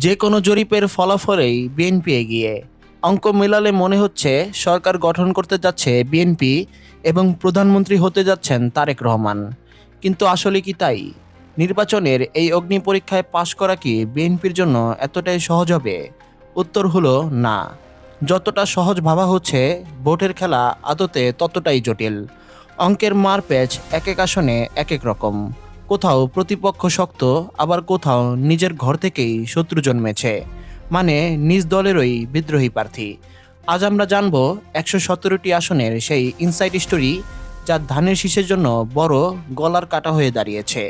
যে কোনো জরিপের ফলাফলেই বিএনপি এগিয়ে। অঙ্ক মেলালে মনে হচ্ছে সরকার গঠন করতে যাচ্ছে বিএনপি এবং প্রধানমন্ত্রী হতে যাচ্ছেন তারেক রহমান। কিন্তু আসলে কি তাই? নির্বাচনের এই অগ্নি পরীক্ষায় পাশ করা কি বিএনপির জন্য এতটাই সহজ হবে? উত্তর হলো না। যতটা সহজ ভাবা হচ্ছে, ভোটের খেলা আদতে ততটাই জটিল। অঙ্কের মারপ্যাচ এক এক আসনে এক এক রকম। কোথাও প্রতিপক্ষ শক্ত, আবার কোথাও নিজের ঘর থেকেই শত্রু জন্মেছে, মানে নিজ দলেরই বিদ্রোহী প্রার্থী। আজ আমরা জানব ১১৭টি আসনের সেই ইনসাইড স্টোরি, যা ধানের শীষের জন্য বড় গলার কাটা হয়ে দাঁড়িয়েছে।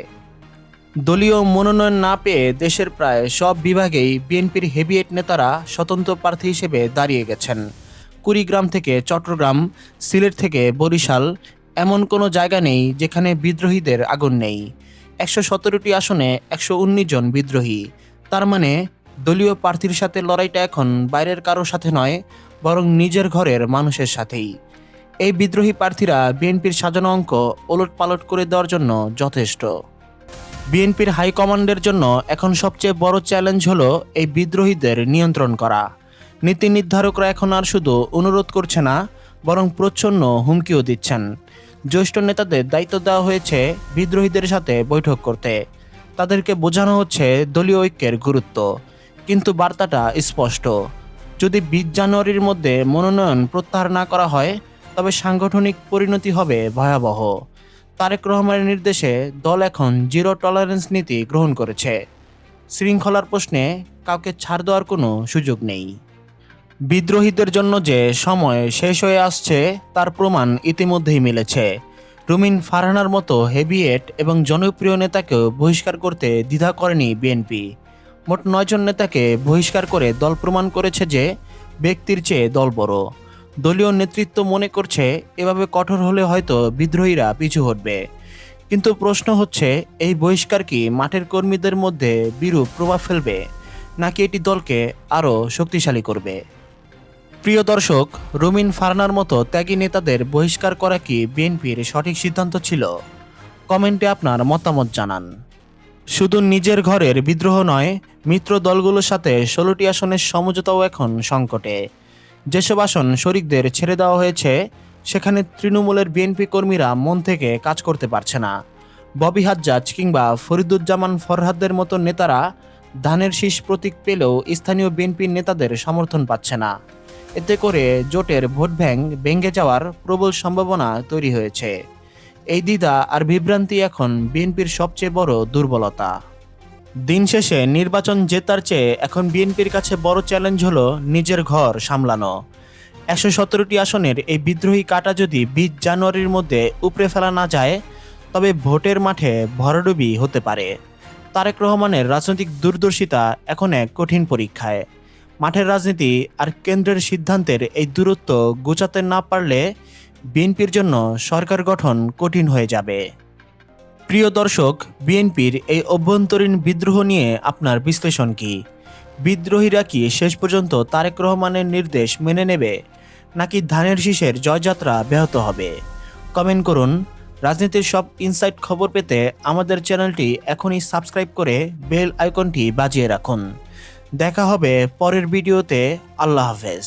দলীয় মনোনয়ন না পেয়ে দেশের প্রায় সব বিভাগেই বিএনপির হেভিয়েট নেতারা স্বতন্ত্র প্রার্থী হিসেবে দাঁড়িয়ে গেছেন। কুড়িগ্রাম থেকে চট্টগ্রাম, সিলেট থেকে বরিশাল, এমন কোনো জায়গা নেই যেখানে বিদ্রোহীদের আগুন নেই। ১১৭টি আসনে ১১৯ জন বিদ্রোহী। তার মানে দলীয় প্রার্থীর সাথে লড়াইটা এখন বাইরের কারোর সাথে নয়, বরং নিজের ঘরের মানুষের সাথেই। এই বিদ্রোহী প্রার্থীরা বিএনপির সাজানো অঙ্ক ওলটপালট করে দেওয়ার জন্য যথেষ্ট। বিএনপির হাইকমান্ডের জন্য এখন সবচেয়ে বড় চ্যালেঞ্জ হলো এই বিদ্রোহীদের নিয়ন্ত্রণ করা। নীতি নির্ধারকরা এখন আর শুধু অনুরোধ করছে না, বরং প্রচ্ছন্ন হুমকিও দিচ্ছেন। জ্যেষ্ঠ নেতাদের দায়িত্ব দেওয়া হয়েছে বিদ্রোহীদের সাথে বৈঠক করতে। তাদেরকে বোঝানো হচ্ছে দলীয় ঐক্যের গুরুত্ব। কিন্তু বার্তাটা স্পষ্ট, যদি ২০ জানুয়ারির মধ্যে মনোনয়ন প্রত্যাহার না করা হয়, তবে সাংগঠনিক পরিণতি হবে ভয়াবহ। তারেক রহমানের নির্দেশে দল এখন জিরো টলারেন্স নীতি গ্রহণ করেছে। শৃঙ্খলার প্রশ্নে কাউকে ছাড় দেওয়ার কোনো সুযোগ নেই। বিদ্রোহীদের জন্য যে সময় শেষ হয়ে আসছে তার প্রমাণ ইতিমধ্যেই মিলেছে। রুমিন ফারহানার মতো হেভিয়েট এবং জনপ্রিয় নেতাকেও বহিষ্কার করতে দ্বিধা করেনি বিএনপি। মোট ৯ জন নেতাকে বহিষ্কার করে দল প্রমাণ করেছে যে ব্যক্তির চেয়ে দল বড়। দলীয় নেতৃত্ব মনে করছে এভাবে কঠোর হলে হয়তো বিদ্রোহীরা পিছু হটবে। কিন্তু প্রশ্ন হচ্ছে, এই বহিষ্কার কি মাঠের কর্মীদের মধ্যে বিরূপ প্রভাব ফেলবে, নাকি এটি দলকে আরও শক্তিশালী করবে? প্রিয় দর্শক, রুমিন ফারহানার মতো ত্যাগী নেতাদের বহিষ্কার করা কি বিএনপির সঠিক সিদ্ধান্ত ছিল? কমেন্টে আপনার মতামত জানান। শুধু নিজের ঘরের বিদ্রোহ নয়, মিত্র দলগুলোর সাথে ১৬টি আসনের সমঝোতাও এখন সংকটে। যেসব আসন শরিকদের ছেড়ে দেওয়া হয়েছে, সেখানে তৃণমূলের বিএনপি কর্মীরা মন থেকে কাজ করতে পারছে না। ববি হাজ্জাজ কিংবা ফরিদুজ্জামান ফরহাদের মতো নেতারা ধানের শীষ প্রতীক পেলেও স্থানীয় বিএনপি নেতাদের সমর্থন পাচ্ছে না। এতে করে জোটের ভোট ব্যাংক ভেঙে যাওয়ার প্রবল সম্ভাবনা তৈরি হয়েছে। এই দ্বিধা আর বিভ্রান্তি এখন বিএনপির সবচেয়ে বড় দুর্বলতা। দিন শেষে নির্বাচন জেতার চেয়ে এখন বিএনপির কাছে বড় চ্যালেঞ্জ হলো নিজের ঘর সামলানো। ১১৭টি আসনের এই বিদ্রোহী কাটা যদি ২০ জানুয়ারির মধ্যে উপড়ে ফেলা না যায়, তবে ভোটের মাঠে ভরাডুবি হতে পারে। তারেক রহমানের রাজনৈতিক দূরদর্শিতা এখন এক কঠিন পরীক্ষায়। মাঠের রাজনীতি আর কেন্দ্রের সিদ্ধান্তের এই দূরত্ব গোছাতে না পারলে বিএনপির জন্য সরকার গঠন কঠিন হয়ে যাবে। প্রিয় দর্শক, বিএনপির এই অভ্যন্তরীণ বিদ্রোহ নিয়ে আপনার বিশ্লেষণ কি? বিদ্রোহীরা কি শেষ পর্যন্ত তারেক রহমানের নির্দেশ মেনে নেবে, নাকি ধানের শীষের জয়যাত্রা ব্যাহত হবে? কমেন্ট করুন। রাজনীতির সব ইনসাইট খবর পেতে আমাদের চ্যানেলটি এখনই সাবস্ক্রাইব করে বেল আইকনটি বাজিয়ে রাখুন। দেখা হবে পরের ভিডিওতে। আল্লাহ হাফেজ।